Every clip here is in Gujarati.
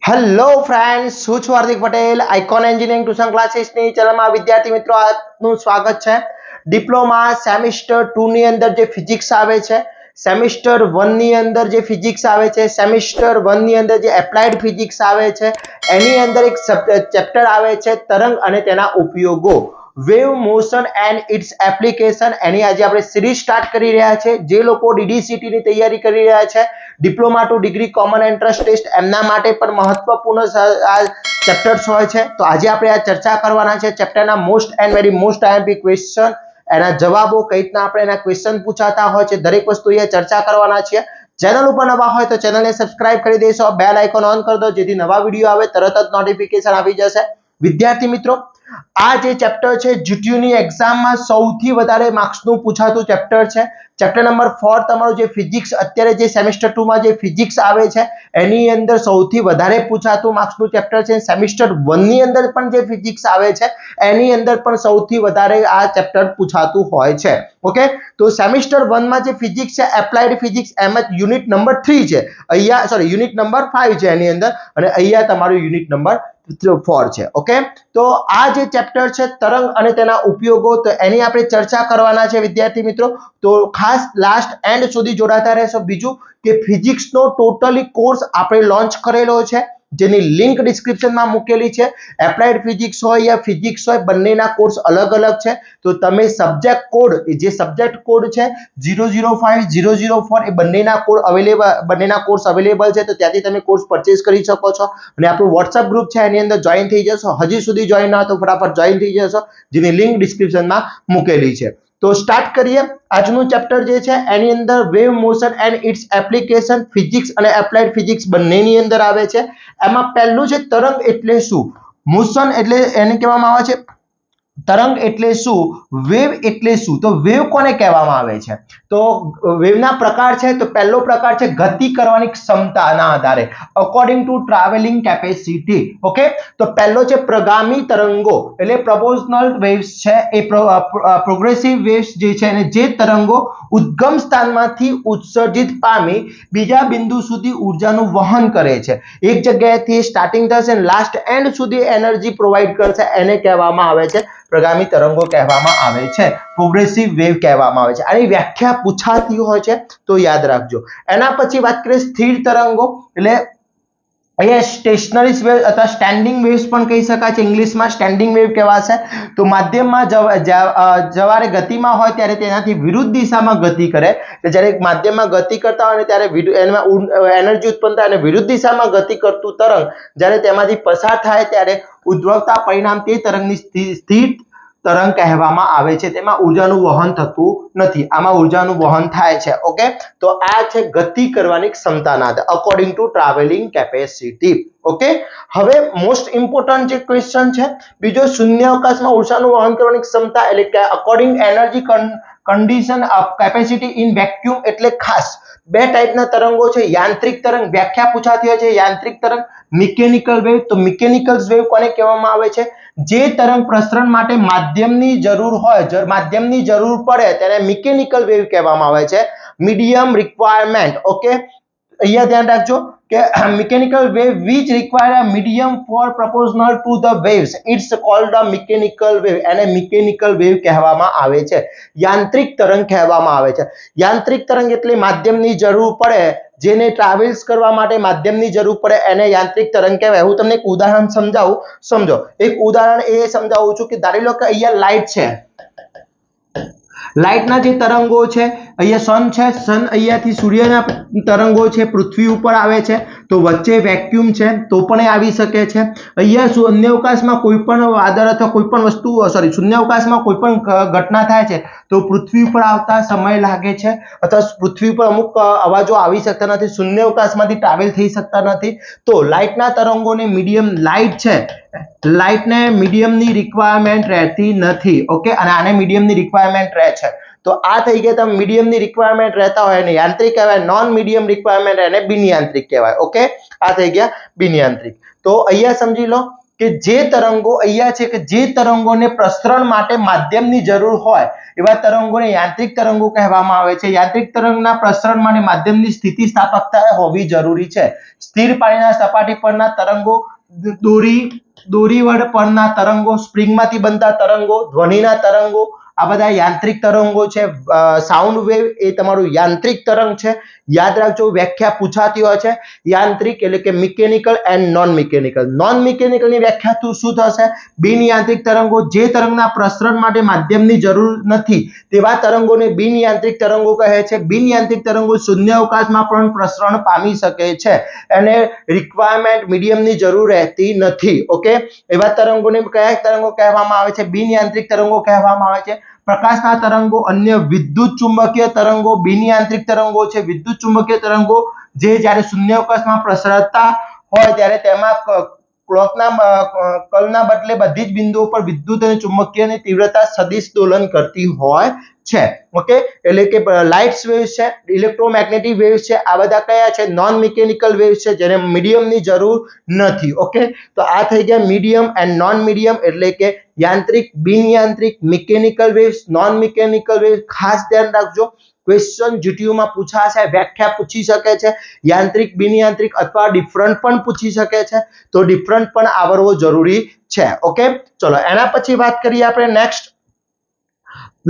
હેલો ફ્રેન્ડ્સ, હું છું Hardik Patel. Icon engineering tuition ક્લાસીસની ચેનલમાં વિદ્યાર્થી મિત્રો આપનું સ્વાગત છે. ડિપ્લોમા સેમિસ્ટર 2 ની અંદર જે ફિઝિક્સ આવે છે, સેમિસ્ટર 1 ની અંદર જે ફિઝિક્સ આવે છે, સેમિસ્ટર 1 ની અંદર જે એપ્લાઇડ ફિઝિક્સ આવે છે, એની અંદર એક ચેપ્ટર આવે છે તરંગ અને તેના ઉપયોગો, wave motion and its application. એની આજે આપણે સિરીઝ સ્ટાર્ટ કરી રહ્યા છે. જે લોકો DDCT ની તૈયારી કરી રહ્યા છે, diploma to degree common entrance test, એમના માટે પણ મહત્વપૂર્ણ આ ચેપ્ટર્સ હોય છે. તો આજે આપણે આ ચર્ચા કરવાના છે ચેપ્ટરના most and very most IMP question, એના જવાબો, કઈ રીતના આપણે એના ક્વેશ્ચન પૂછાતા હોય છે, દરેક વસ્તુ એ ચર્ચા કરવાના છે. ચેનલ ઉપર નવા હોય તો ચેનલને સબસ્ક્રાઇબ કરી દેશો, બેલ આઇકોન ઓન કરી દો જેથી નવા વિડીયો આવે તરત જ નોટિફિકેશન આવી જશે. વિદ્યાર્થી મિત્રો, આ જે ચેપ્ટર છે GTU ની એક્ઝામમાં સૌથી વધારે માર્ક્સનું પૂછાતું ચેપ્ટર છે. ચેપ્ટર નંબર 4 તમારું જે ફિઝિક્સ, અત્યારે જે સેમિસ્ટર 2 માં જે ફિઝિક્સ આવે છે એની અંદર સૌથી વધારે પૂછાતું માર્ક્સનું ચેપ્ટર છે. સેમિસ્ટર 1 ની અંદર પણ જે ફિઝિક્સ આવે છે એની અંદર પણ સૌથી વધારે આ ચેપ્ટર પૂછાતું હોય છે. ઓકે, તો સેમિસ્ટર 1 માં જે ફિઝિક્સ છે, એપ્લાઇડ ફિઝિક્સ, એમાં યુનિટ નંબર 3 છે, અહીંયા સોરી યુનિટ નંબર 5 છે એની અંદર, અને અહીંયા તમારું યુનિટ નંબર 4 છે. ઓકે, તો આ જે ચેપ્ટર છે તરંગ અને તેના ઉપયોગો, તો એની આપણે ચર્ચા કરવાના છે વિદ્યાર્થી મિત્રો. તો ખાસ લાસ્ટ એન્ડ સુધી જોડાતા રહેશો. બીજું કે ફિઝિક્સનો ટોટલી કોર્સ આપણે લોન્ચ કરેલો છે, જેની લિંક ડિસ્ક્રિપ્શનમાં મૂકેલી છે. એપ્લાઇડ ફિઝિક્સ હોય યા ફિઝિક્સ હોય, બંનેના કોર્સ અલગ અલગ છે. તો તમે સબ્જેક્ટ કોડ, જે સબ્જેક્ટ કોડ છે 005 004, એ બંનેના કોર્સ અવેલેબલ છે. તો ત્યાંથી તમે કોર્સ પરચેસ કરી શકો છો. અને આપણું વોટ્સએપ ગ્રુપ છે એની અંદર જોઈન થઈ જશો. હજી સુધી જોઈન ના તો ફટાફટ જોઈન થઈ જશો, જેની લિંક ડિસ્ક્રિપ્શનમાં મૂકેલી છે. તો સ્ટાર્ટ કરીએ. આજનું ચેપ્ટર જે છે એની અંદર wave motion and its application, physics અને એપ્લાઇડ ફિઝિક્સ બંનેની અંદર આવે છે. એમાં પહેલું છે તરંગ એટલે શું, મોશન એટલે એને કહેવામાં આવે છે તરંગ એટલે શું, વેવ એટલે શું. તો વેવ કોને કહેવામાં આવે છે? તો વેવના પ્રકાર છે. તો પહેલો પ્રકાર છે ગતિ કરવાની ક્ષમતાના આધારે, according to travelling capacity. Okay, તો પહેલો છે પ્રગામી તરંગો, એટલે પ્રોપોઝનલ વેવ્સ છે. એ પ્રોગ્રેસિવ વેવ્સ જે છે અને જે તરંગો ઉદ્ગમ સ્થાનમાંથી ઉત્સર્જિત પામી બીજા બિંદુ સુધી ઉર્જાનું વહન કરે છે, એક જગ્યાએથી સ્ટાર્ટિંગ થશે અને લાસ્ટ એન્ડ સુધી એનર્જી પ્રોવાઈડ કરશે, એને કહેવામાં આવે છે પ્રગામી તરંગો કહેવામાં આવે છે, પ્રોગ્રેસિવ વેવ કહેવામાં આવે છે. આની વ્યાખ્યા પૂછાતી હોય છે તો યાદ રાખજો. એના પછી વાત કરીએ સ્થિર તરંગો, એટલે અહીંયા સ્ટેશનરી વેવ અથવા સ્ટેન્ડિંગ વેવ્સ પણ કહી શકાય છે. ઇંગ્લિશમાં સ્ટેન્ડિંગ વેવ કહેવાશે. તો માધ્યમમાં જ્યારે ગતિમાં હોય ત્યારે તેનાથી વિરુદ્ધ દિશામાં ગતિ કરે, જ્યારે માધ્યમમાં ગતિ કરતા હોય ત્યારે એમાં એનર્જી ઉત્પન્ન થાય, અને વિરુદ્ધ દિશામાં ગતિ કરતું તરંગ જ્યારે તેમાંથી પસાર થાય ત્યારે ઉદ્ભવતા પરિણામ તે તરંગની સ્થિર તરંગ કહેવામાં આવે છે. તેમાં ઉર્જાનું વહન થતું નથી, આમાં ઉર્જાનું વહન થાય છે. ઓકે, તો આ છે ગતિ કરવાની ક્ષમતાના આધારે, according to travelling capacity. Okay, હવે મોસ્ટ ઇમ્પોર્ટન્ટ જે ક્વેશ્ચન છે બીજો, શૂન્યાવકાશમાં ઉર્જાનું વહન કરવાની ક્ષમતા, એટલે કે according energy condition of capacity in vacuum. એટલે ખાસ બે ટાઈપના તરંગો છે. યાંત્રિક તરંગ, વ્યાખ્યા પૂછાતી હોય છે યાંત્રિક તરંગ, મિકેનિકલ વેવ. તો મિકેનિકલ વેવ કોને કહેવામાં આવે છે? જે તરંગ પ્રસરણ માટે માધ્યમની જરૂર હોય, માધ્યમની જરૂર પડે તેને મિકેનિકલ વેવ કહેવામાં આવે છે. Medium requirement. ઓકે, અહીંયા ધ્યાન રાખજો કે mechanical wave which require a medium for proportional to the waves, it's called a mechanical wave. એને મિકેનિકલ વેવ કહેવામાં આવે છે, યાંત્રિક તરંગ કહેવામાં આવે છે. યાંત્રિક તરંગ એટલે માધ્યમની જરૂર પડે, જેને ટ્રાવેલ્સ કરવા માટે માધ્યમની જરૂર પડે, એને યાંત્રિક તરંગ કહેવાય. હું તમને એક ઉદાહરણ સમજાવું, સમજો. એક ઉદાહરણ એ સમજાવું છું કે ધારી લો કે અહીંયા લાઈટ છે, લાઈટના જે તરંગો છે, અહીંયા સન છે, સન અહીંયાથી સૂર્યના તરંગો છે પૃથ્વી ઉપર આવે છે, તો વચ્ચે વેક્યુમ છે તો પણ એ આવી શકે છે. અહીંયા શૂન્યાવકાશમાં કોઈ પણ વાદળ અથવા કોઈ પણ વસ્તુ, શૂન્યાવકાશમાં કોઈ પણ ઘટના થાય છે તો પૃથ્વી ઉપર આવતા સમય લાગે છે, અથવા પૃથ્વી પર અમુક અવાજો આવી શકતા નથી, શૂન્યાવકાશમાંથી ટ્રાવેલ થઈ શકતા નથી. તો લાઇટના તરંગોને મીડિયમ, લાઇટ છે, લાઇટને મીડિયમની રિક્વાયરમેન્ટ રહેતી નથી. ઓકે, અને આને મીડિયમની રિક્વાયરમેન્ટ રહે છે. તો આ થઈ ગયા તમે મીડિયમની રિક્વાયરમેન્ટ રહેતા હોય એને યાંત્રિક કહેવાય, નોન મીડિયમ રિક્વાયરમેન્ટ એને બિન યાંત્રિક કહેવાય. ઓકે, આ થઈ ગયા બિન યાંત્રિક. તો અહીંયા સમજી લો કે જે તરંગો અહીંયા છે કે જે તરંગોને પ્રસરણ માટે માધ્યમની જરૂર હોય એવા તરંગોને યાંત્રિક તરંગો કહેવામાં આવે છે. યાંત્રિક તરંગના પ્રસરણ માટે માધ્યમની સ્થિતિસ્થાપકતા હોવી જરૂરી છે. સ્થિર પાણીના સપાટી પરના તરંગો, દોરી વડ પરના તરંગો, સ્પ્રિંગમાંથી બનતા તરંગો, ધ્વનિના તરંગો, આ બધા યાંત્રિક તરંગો છે. સાઉન્ડ વેવ એ તમારું યાંત્રિક તરંગ છે. યાદ રાખજો, વ્યાખ્યા પૂછાતી હોય છે. યાંત્રિક એટલે કે mechanical and non mechanical. Non મિકેનિકલની વ્યાખ્યા શું થશે? બિન યાંત્રિક તરંગો, જે તરંગના પ્રસરણ માટે માધ્યમની જરૂર નથી તેવા તરંગોને બિન યાંત્રિક તરંગો કહે છે. બિન યાંત્રિક તરંગો શૂન્ય અવકાશમાં પણ પ્રસરણ પામી શકે છે અને રિક્વાયરમેન્ટ મીડિયમની જરૂર રહેતી નથી. ઓકે, એવા તરંગોને કયા તરંગો કહેવામાં આવે છે? બિન યાંત્રિક તરંગો કહેવામાં આવે છે. પ્રકાશના તરંગો, અન્ય વિદ્યુત ચુંબકીય તરંગો બિન યાંત્રિક તરંગો છે. વિદ્યુત ચુંબકીય તરંગો જે જ્યારે શૂન્યાવકાશમાં પ્રસરતા હોય ત્યારે તેમાં કલના બદલે બધી જ બિંદુઓ પર વિદ્યુત અને ચુંબકીયની તીવ્રતા સદિશ દોલન કરતી હોય છે. ઓકે, એટલે કે લાઇટ્સ વેવ્સ છે, ઇલેક્ટ્રોમેગ્નેટિક વેવ્સ છે, આ બધા કયા છે? નોન મિકેનિકલ વેવ્સ છે, જેને મીડિયમની જરૂર નથી. ઓકે, તો આ થઈ ગયા મીડિયમ એન્ડ નોન મીડિયમ, એટલે કે યાંત્રિક, બિન યાંત્રિક, mechanical waves, non mechanical waves. ખાસ ધ્યાન રાખજો, ક્વેશ્ચન જીટીયુમાં પૂછાશે, વ્યાખ્યા પૂછી શકે છે. યાંત્રિક, બિન યાંત્રિક અથવા ડિફરન્ટ પણ પૂછી શકે છે, તો ડિફરન્ટ પણ આવડવો જરૂરી છે. ઓકે, ચલો એના પછી વાત કરીએ આપણે નેક્સ્ટ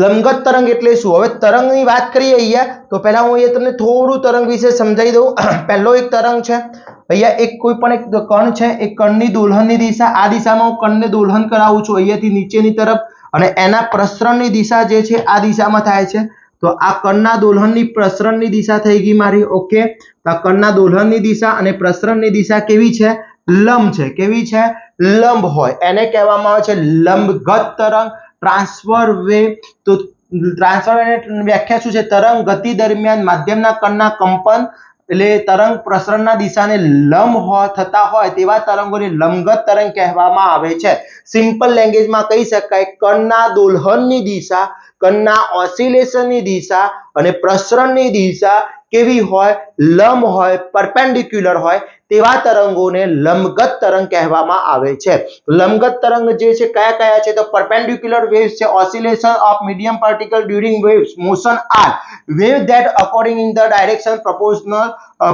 લંબગત તરંગ એટલે શું? હવે તરંગની વાત કરીએ અહીંયા, તો પહેલા હું અહીંયા તમને થોડું તરંગ વિશે સમજાવી દઉં. પહેલો એક તરંગ છે અહીંયા, એક કોઈ પણ એક કણ છે, એક કણની દોલનની દિશા, આ દિશામાં હું કણને દોલન કરાવું છું અહીંયાથી નીચેની તરફ, અને એના પ્રસરણની દિશા જે છે આ દિશામાં થાય છે. તો આ કણના દોલનની પ્રસરણની દિશા થઈ ગઈ મારી. ઓકે, તો આ કણના દોલનની દિશા અને પ્રસરણની દિશા કેવી છે? લંબ છે. કેવી છે? લંબ હોય, એને કહેવામાં આવે છે લંબગત તરંગ, ટ્રાન્સફર વેવ. તો ટ્રાન્સફર વેવની વ્યાખ્યા શું છે? તરંગ ગતિ દરમિયાન માધ્યમના કણના કંપન, એટલે તરંગ પ્રસરણના દિશાને લંબ થતા હોય તેવા તરંગોને લંબગત તરંગ કહેવામાં આવે છે. સિમ્પલ લેંગ્વેજમાં કહી શકાય, કણના દોલનની દિશા, કણના ઓસિલેશનની દિશા અને પ્રસરણની દિશા કેવી હોય? લંબ હોય, પરપેન્ડિક્યુલર હોય તેવા તરંગોને લંબગત તરંગ કહેવામાં આવે છે. લંબગત તરંગ જે છે કયા કયા છે? તો પરપેન્ડિક્યુલર વેવ્સ છે, oscillation of medium particle during waves motion are wave that according in the direction proportional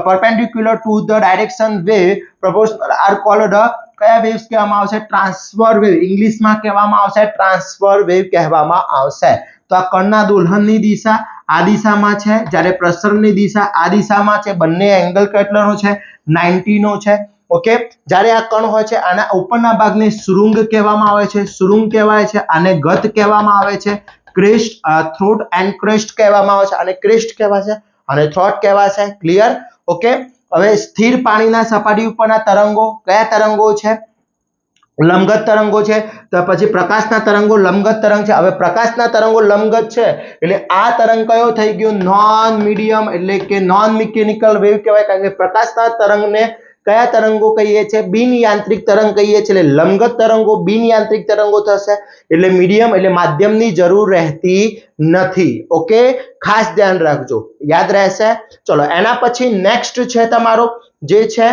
perpendicular to the direction wave proportional are called કયા વેવ્સ કહેવામાં આવશે? Transfer wave. ઇંગ્લિશમાં કહેવામાં આવશે ટ્રાન્સફર વેવ કહેવામાં આવશે. તો આ કણના દોલનની દિશા આ દિશામાં છે, જ્યારે પ્રસરણની દિશા આ દિશામાં છે. બંને એંગલ કેટલાનો છે? 90 નો છે. ઓકે, જ્યારે આ કણ હોય છે આના ઉપરના ભાગને શૃંગ કહેવામાં આવે છે. શૃંગ કહેવાય છે, આને ગત કહેવામાં આવે છે. ક્રેસ્ટ, થ્રોટ એન્ડ ક્રેસ્ટ કહેવામાં આવે છે. આને ક્રેસ્ટ કહેવાય છે અને થ્રોટ કહેવાય છે. ક્લિયર? ઓકે, હવે સ્થિર પાણીના સપાટી ઉપરના તરંગો કયા તરંગો છે? લંબગત તરંગો છે. તો પછી પ્રકાશના તરંગો લંબગત તરંગ છે. હવે પ્રકાશના તરંગો લંબગત છે એટલે આ તરંગ કયો થઈ ગયો? નોન મીડિયમ, એટલે કે નોન મિકેનિકલ વેવ કહેવાય. કારણ કે પ્રકાશના તરંગને કયા તરંગો કહીએ છીએ? બિન યાંત્રિક તરંગ કહીએ છીએ. એટલે લંબગત તરંગો બિન યાંત્રિક તરંગો થશે, એટલે મીડિયમ, એટલે માધ્યમની જરૂર રહેતી નથી. ઓકે, ખાસ ધ્યાન રાખજો, યાદ રહેશે. ચલો એના પછી નેક્સ્ટ છે તમારો જે છે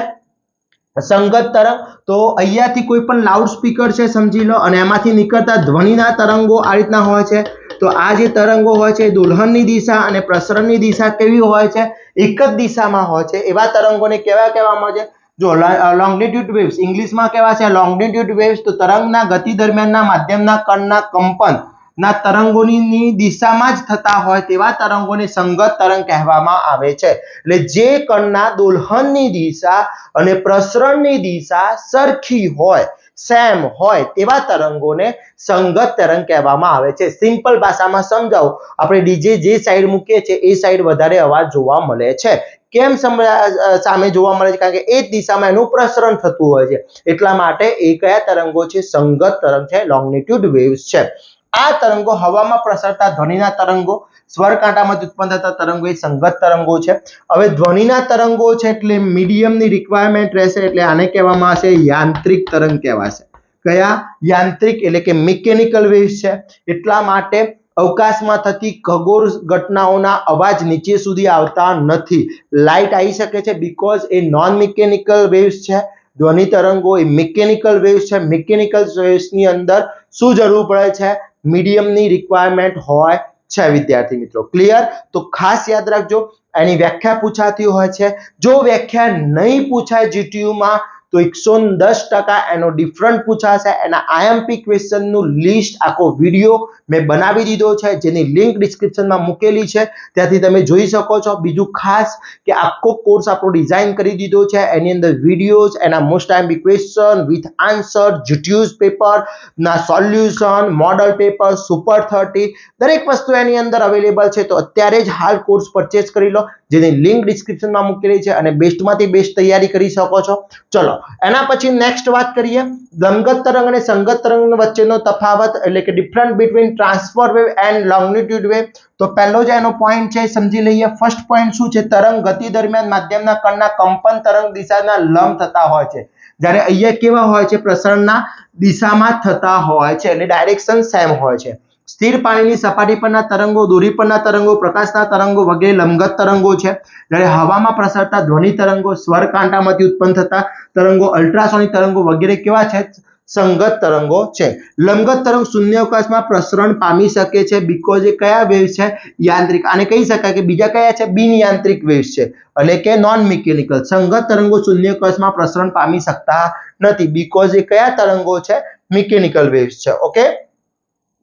સંગત તરંગ. તો અહીંયાથી કોઈ પણ લાઉડ સ્પીકર છે સમજી લો, અને એમાંથી નીકળતા ધ્વનિના તરંગો આ રીતના હોય છે. તો આ જે તરંગો હોય છે દોલનની દિશા અને પ્રસરણની દિશા કેવી હોય છે? એક જ દિશામાં હોય છે. એવા તરંગોને કેવા કહેવામાં આવે છે? જો લોંગિટ્યુડ વેવ્સ, ઇંગ્લિશમાં કેવા છે? લોંગિટ્યુડ વેવ્સ. તો તરંગના ગતિ દરમિયાનના માધ્યમના કણના કંપન ના તરંગોની દિશામાં જ થતા હોય તેવા તરંગોને સંગત તરંગ કહેવામાં આવે છે. એટલે જે કણના દોલનની દિશા અને પ્રસરણની દિશા સરખી હોય, સેમ હોય તેવા તરંગોને સંગત તરંગ કહેવામાં આવે છે. સિમ્પલ ભાષામાં સમજાવો, આપણે ડીજે જે સાઈડ મૂકીએ છીએ એ સાઈડ વધારે અવાજ જોવા મળે છે. કેમ સામે જોવા મળે છે? કારણ કે એ જ દિશામાં એનું પ્રસરણ થતું હોય છે, એટલા માટે એ કયા તરંગો છે? સંગત તરંગ છે, લોંગિટ્યુડ વેવ્સ છે. આ તરંગો હવામાં પ્રસરતા ધ્વનિના તરંગો, સ્વરકાંટામાંથી ઉત્પન્ન થતા તરંગો એ સંગત તરંગો છે. હવે ધ્વનિના તરંગો છે એટલે મીડિયમની રિક્વાયરમેન્ટ રહેશે, એટલે આને કહેવામાં આવશે યાંત્રિક તરંગ કહેવાશે. કયા? યાંત્રિક, એટલે કે મિકેનિકલ વેવ્સ છે. એટલા માટે અવકાશમાં થતી ખગોળ ઘટનાઓના અવાજ નીચે સુધી આવતા નથી. લાઇટ આવી શકે છે because A non mechanical waves છે. ધ્વનિ તરંગો એ મિકેનિકલ વેવ્સ છે. મિકેનિકલ વેવ્સની અંદર શું જરૂર પડે છે? મીડિયમની રિક્વાયરમેન્ટ હોય છે વિદ્યાર્થી મિત્રો. ક્લિયર? તો ખાસ યાદ રાખજો, એની વ્યાખ્યા પૂછાતી હોય છે. જો વ્યાખ્યા નહીં પૂછાય GTU માં તો 110% એનો ડિફરન્ટ પૂછાશે. એના આઈએમપી ક્વેશ્ચનનું લિસ્ટ આખો વિડિયો મેં બનાવી દીધો છે, જેની લિંક ડિસ્ક્રિપ્શનમાં મૂકેલી છે, ત્યાંથી તમે જોઈ શકો છો. બીજું ખાસ કે આખો કોર્સ આપણો ડિઝાઇન કરી દીધો છે, એની અંદર વિડિયોઝ, એના most IMP question with answer, GTUs paper ના સોલ્યુશન, મોડલ પેપર, સુપર 30 દરેક વસ્તુ એની અંદર અવેલેબલ છે. તો અત્યારે જ હાલ કોર્સ પરચેસ કરી લો, જેની લિંક ડિસ્ક્રિપ્શનમાં મૂકેલી છે, અને બેસ્ટમાંથી બેસ્ટ તૈયારી કરી શકો છો. ચલો એના પછી નેક્સ્ટ વાત કરીએ, લંબગત તરંગ અને સંગત તરંગ વચ્ચેનો તફાવત એટલે કે difference between transfer wave and longitude wave. તો પહેલો જ એનો પોઈન્ટ છે સમજી લઈએ. ફર્સ્ટ પોઈન્ટ શું છે? તરંગ ગતિ દરમિયાન માધ્યમના કણના કંપન તરંગ દિશાના લંબ થતા હોય છે, જ્યારે અહીંયા કેવા હોય છે? પ્રસરણના દિશામાં થતા હોય છે, એટલે ડાયરેક્શન સેમ હોય છે. સ્થિર પાણીની સપાટી પરના તરંગો, દોરી પરના તરંગો, પ્રકાશના તરંગો વગેરે લંબગત તરંગો છે, જ્યારે હવામાં પ્રસરતા ધ્વનિ તરંગો, સ્વર કાંટામાંથી ઉત્પન્ન થતા તરંગો, અલ્ટ્રાસોનિક તરંગો વગેરે કેવા છે? સંગત તરંગો છે. લંબગત તરંગ શૂન્યાવકાશમાં પ્રસરણ પામી શકે છે, બીકોઝ એ કયા વેવ છે? યાંત્રિક. આને કહી શકાય કે બીજા કયા છે? બિન યાંત્રિક વેવ્સ છે, એટલે કે નોન મિકેનિકલ. સંગત તરંગો શૂન્યાવકાશમાં પ્રસરણ પામી શકતા નથી, બીકોઝ એ કયા તરંગો છે? મિકેનિકલ વેવ્સ છે. ઓકે.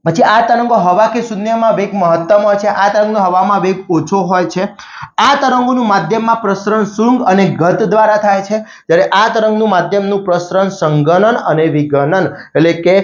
પછી આ તરંગો હવા કે શૂન્યમાં વેગ મહત્તમ હોય છે, આ તરંગનો હવામાં વેગ ઓછો હોય છે. આ તરંગોનું માધ્યમમાં પ્રસરણ શૃંગ અને ગત દ્વારા થાય છે, જ્યારે આ તરંગનું માધ્યમનું પ્રસરણ સંગનન અને વિગનન એટલે કે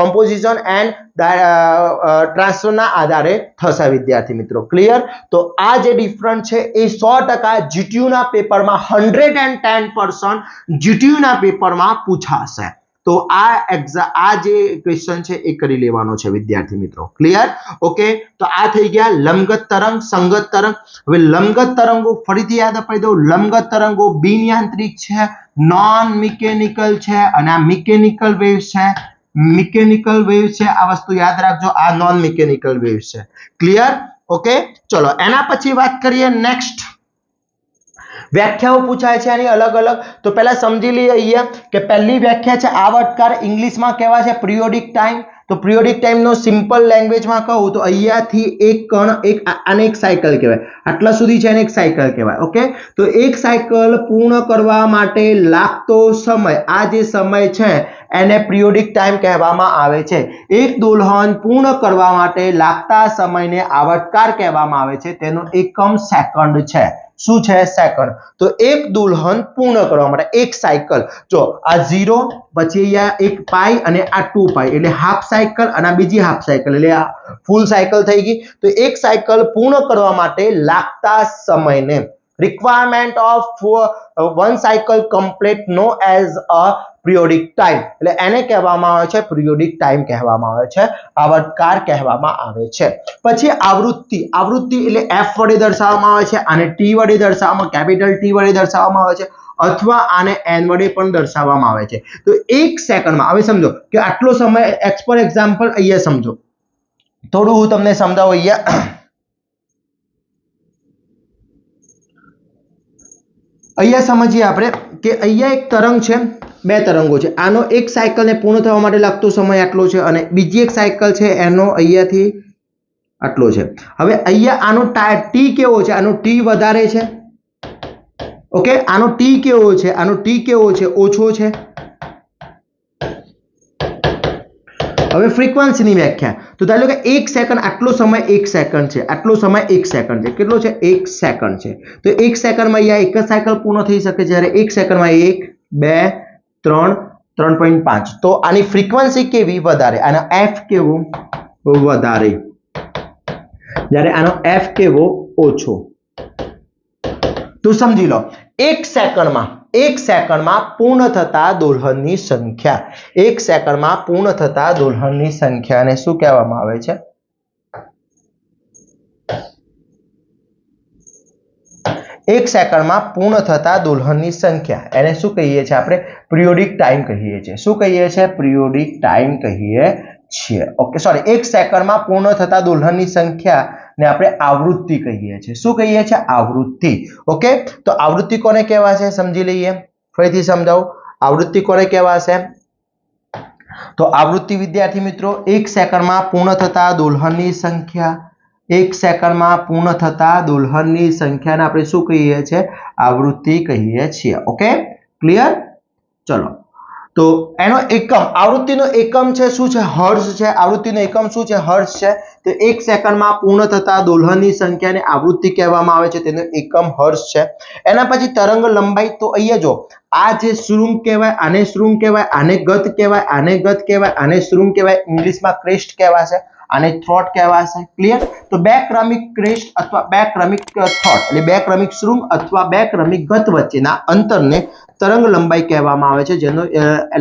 કોમ્પોઝિશન એન્ડ ટ્રાન્સફરના આધારે થશે વિદ્યાર્થી મિત્રો. ક્લિયર? તો આ જે ડિફરન્ટ છે એ 100% GTU ના પેપરમાં 110% GTU ના પેપરમાં પૂછાશે. તો આ જે ક્વેશ્ચન છે એ કરી લેવાનો છે વિદ્યાર્થી મિત્રો. ક્લિયર? ઓકે. તો આ થઈ ગયા લંબગત તરંગ, સંગત તરંગ. હવે લંબગત તરંગો ફરીથી યાદ અપાઈ દઉં. લંબગત તરંગો બિન યાંત્રિક છે, નોન મિકેનિકલ છે, અને આ મિકેનિકલ વેવ્સ છે. મિકેનિકલ વેવ્સ છે, આ વસ્તુ યાદ રાખજો, આ નોન મિકેનિકલ વેવ્સ છે. ક્લિયર? ઓકે. ચલો એના પછી વાત કરીએ નેક્સ્ટ. વ્યાખ્યાઓ પૂછાય છે આની અલગ અલગ. તો પહેલા સમજી લઈએ અહીંયા કે પહેલી વ્યાખ્યા છે આવર્તકાર. ઇંગ્લિશમાં કહેવાય છે પિરિયોડિક ટાઈમ. તો પિરિયોડિક ટાઈમનો સિમ્પલ લેંગ્વેજમાં કહું તો અહીંયાથી એક કણ આને એક સાયકલ કહેવાય, આટલા સુધી છે એને એક સાયકલ કહેવાય. ઓકે. તો એક સાયકલ પૂર્ણ કરવા માટે લાગતો સમય, આ જે સમય છે એને પિરિયોડિક ટાઈમ કહેવામાં આવે છે. એક દોલન પૂર્ણ કરવા માટે લાગતા સમયને આવર્તકાર કહેવામાં આવે છે, તેનો એકમ સેકન્ડ છે. શું છે? સેકન્ડ. તો એક દુલ્હન પૂર્ણ કરવા માટે એક સાયકલ, જો આ 0 પછી અહીંયા એક પાઈ અને આ 2 પાઈ એટલે હાફ સાયકલ, અને આ બીજી હાફ સાયકલ એટલે આ ફૂલ સાયકલ થઈ ગઈ. તો એક સાયકલ પૂર્ણ કરવા માટે લાગતા સમયને requirement of one cycle complete known as a periodic time એટલે એને કહેવામાં આવે છે periodic time કહેવામાં આવે છે, આવર્તકાર કહેવામાં આવે છે. પછી આવૃત્તિ. આવૃત્તિ એટલે f વડે દર્શાવવામાં આવે છે, આને t વડે દર્શાવવામાં, કેપિટલ T વડે દર્શાવવામાં આવે છે, અથવા આને n વડે પણ દર્શાવવામાં આવે છે. તો એક સેકન્ડમાં, હવે સમજો કે આટલો સમય એક્સ ફોર એક્ઝામ્પલ અહીંયા સમજો, થોડું હું તમને સમજાવું. અહીંયા સમજીએ આપણે કે અહીંયા એક તરંગ છે, બે તરંગો છે. આનો એક સાયકલને પૂર્ણ થવા માટે લાગતો સમય આટલો છે, અને બીજી એક સાયકલ છે એનો અહીંયાથી આટલો છે. હવે અહીંયા આનો t કેવો છે? આનો t વધારે છે. ઓકે, આનો t કેવો છે? આનો t કેવો છે? ઓછો છે. હવે ફ્રીક્વન્સીની વ્યાખ્યા, તો ધારો કે 1 સેકન્ડ, આટલો સમય 1 સેકન્ડ છે, આટલો સમય 1 સેકન્ડ છે. કેટલો છે? 1 સેકન્ડ છે. તો 1 સેકન્ડમાં અહીંયા એક જ સાયકલ પૂર્ણ થઈ શકે છે, જ્યારે 1 સેકન્ડમાં 1 2 3 3.5. તો આની ફ્રીક્વન્સી કેવી? વધારે. આનો f કેવો? વધારે, જ્યારે આનો f કેવો? ઓછો. તો સમજી લો, 1 સેકન્ડમાં પૂર્ણ થતા દોલનની સંખ્યા, 1 સેકન્ડમાં પૂર્ણ થતા દોલનની સંખ્યાને શું કહેવામાં આવે છે? એક સેકન્ડમાં પૂર્ણ થતા દોલનની સંખ્યા, એને શું કહીએ છીએ આપણે? પિરિયોડિક ટાઈમ કહીએ છીએ. શું કહીએ છીએ? પિરિયોડિક ટાઈમ કહીએ છીએ. ઓકે, સોરી, 1 સેકન્ડમાં પૂર્ણ થતા દોલનની સંખ્યા ને આપણે આવૃત્તિ કહીએ છીએ. શું કહીએ છીએ? આવૃત્તિ. ઓકે, તો આવૃત્તિ કોને કહેવાય છે સમજી લઈએ. ફરીથી સમજાવું, આવૃત્તિ કોને કહેવાશે? તો આવૃત્તિ વિદ્યાર્થી મિત્રો 1 સેકન્ડમાં પૂર્ણ થતા દોલનની સંખ્યા, 1 સેકન્ડમાં પૂર્ણ થતા દોલનની સંખ્યાને આપણે શું કહીએ છીએ? આવૃત્તિ કહીએ છીએ. Okay, clear? ચલો, તો એનો એકમ, આવૃત્તિનો એકમ છે શું છે? હર્ટ્ઝ છે. આવૃત્તિનો એકમ શું છે? હર્ટ્ઝ છે. તો 1 સેકન્ડમાં પૂર્ણ થતા દોલનની સંખ્યાને આવૃત્તિ કહેવામાં આવે છે, તેનો એકમ હર્ટ્ઝ છે. એના પછી તરંગ લંબાઈ, તો અહીંયા જો આ જે શૃંગ કહેવાય, આને શૃંગ કહેવાય, આને ગત કહેવાય, આને ગત કહેવાય, આને શૃંગ કહેવાય, ઇંગ્લિશમાં ક્રેસ્ટ કહેવાશે, આને થ્રોટ કહેવાશે. ક્લિયર? તો બે ક્રમિક ક્રેસ્ટ અથવા બે ક્રમિક થ્રોટ એટલે બે ક્રમિક શૃંગ અથવા બે ક્રમિક ગત વચ્ચેના અંતરને તરંગ લંબાઈ કહેવામાં આવે છે, જેનો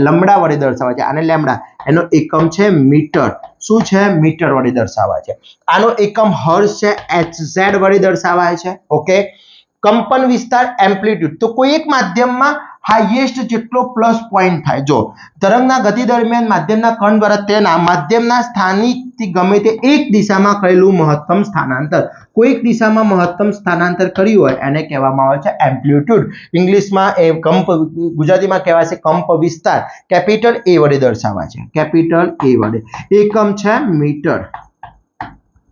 લંબડા વડે દર્શાવાય છે. આને લેમ્બડા, એનો એકમ છે મીટર. શું છે? મીટર વડે દર્શાવાય છે. આનો એકમ હર્ટ્ઝ છે, hz વડે દર્શાવાય છે. ઓકે, કંપન વિસ્તાર એમ્પ્લિટ્યુડ, તો કોઈ એક માધ્યમમાં હાઈએસ્ટ જેટલો પ્લસ પોઈન્ટ થાય. જો તરંગના ગતિ દરમિયાન માધ્યમના કણ દ્વારા તેના માધ્યમના સ્થાનિકથી ગમે તે એક દિશામાં કરેલું મહત્તમ સ્થાનાંતર, કોઈક દિશામાં મહત્તમ સ્થાનાંતર કર્યું હોય એને કહેવામાં આવે છે એમ્પ્લિટ્યુડ. ઇંગ્લિશમાં એ કંપ, ગુજરાતીમાં કહેવાય છે કંપ વિસ્તાર. કેપિટલ A વડે દર્શાવાય છે, કેપિટલ A વડે. એકમ છે મીટર.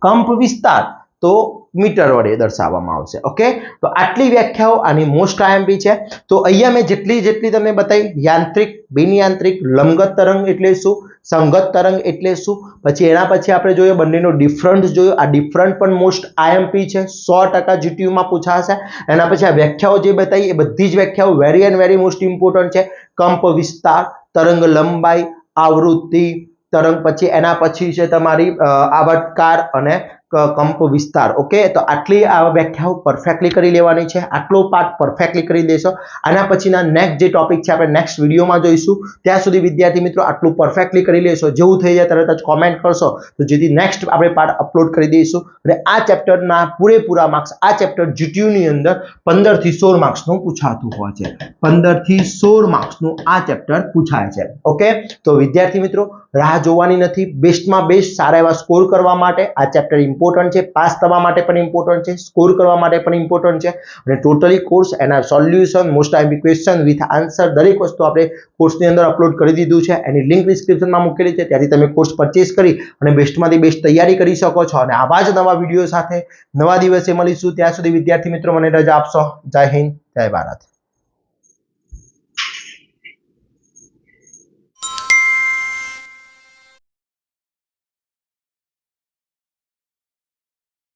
કંપ વિસ્તાર તો મીટર વડે દર્શાવવામાં આવશે. ઓકે, તો આટલી વ્યાખ્યાઓ આની મોસ્ટ આઈએમપી છે. તો અહીંયા મેં જેટલી તમને બતાવી, યાંત્રિક, બિન યાંત્રિક, લંબગત તરંગ એટલે શું, સંગત તરંગ એટલે શું, પછી એના પછી આપણે જોયું બંનેનો ડિફરન્સ જોયો. આ ડિફરન્ટ પણ મોસ્ટ આઈએમપી છે, 100% GTU માં પૂછાશે. એના પછી આ વ્યાખ્યાઓ જે બતાવી એ બધી જ વ્યાખ્યાઓ very and very most important છે. કંપ વિસ્તાર, તરંગ લંબાઈ, આવૃત્તિ, તરંગ, પછી એના પછી છે તમારી આવર્તકાર અને કંપ વિસ્તાર. ઓકે, તો આટલી આ વ્યાખ્યાઓ પરફેક્ટલી કરી લેવાની છે. આટલો પાર્ટ પરફેક્ટલી કરી દેશો. આના પછીના નેક્સ્ટ જે ટોપિક છે આપણે નેક્સ્ટ વિડીયોમાં જોઈશું. ત્યાં સુધી વિદ્યાર્થી મિત્રો આટલું પરફેક્ટલી કરી લેશો. જેવું થઈ જાય તરત જ કોમેન્ટ કરશો તો જેથી નેક્સ્ટ આપણે પાર્ટ અપલોડ કરી દઈશું. અને આ ચેપ્ટરના પૂરેપૂરા માર્ક્સ, આ ચેપ્ટર GTU ની અંદર 15 થી 16 માર્ક્સનું પૂછાતું હોય છે. 15 થી 16 માર્ક્સનું આ ચેપ્ટર પૂછાય છે. ઓકે, તો વિદ્યાર્થી મિત્રો રાહ જોવાની નથી. બેસ્ટમાં બેસ્ટ સારા એવા સ્કોર કરવા માટે આ ચેપ્ટર ઇમ્પોર્ટન્ટ છે. પાસ થવા માટે પણ ઇમ્પોર્ટન્ટ છે, સ્કોર કરવા માટે પણ ઇમ્પોર્ટન્ટ છે. અને ટોટલી કોર્સ, એના solution, most IMP question with answer, દરેક વસ્તુ આપણે કોર્સની અંદર અપલોડ કરી દીધું છે. એની લિંક ડિસ્ક્રિપ્શનમાં મૂકેલી છે, ત્યાંથી તમે કોર્સ પરચેસ કરી અને બેસ્ટમાંથી બેસ્ટ તૈયારી કરી શકો છો. અને આવા જ નવા વિડીયો સાથે નવા દિવસે મળીશું. ત્યાં સુધી વિદ્યાર્થી મિત્રો મને રજા આપશો. જય હિન્દ, જય ભારત.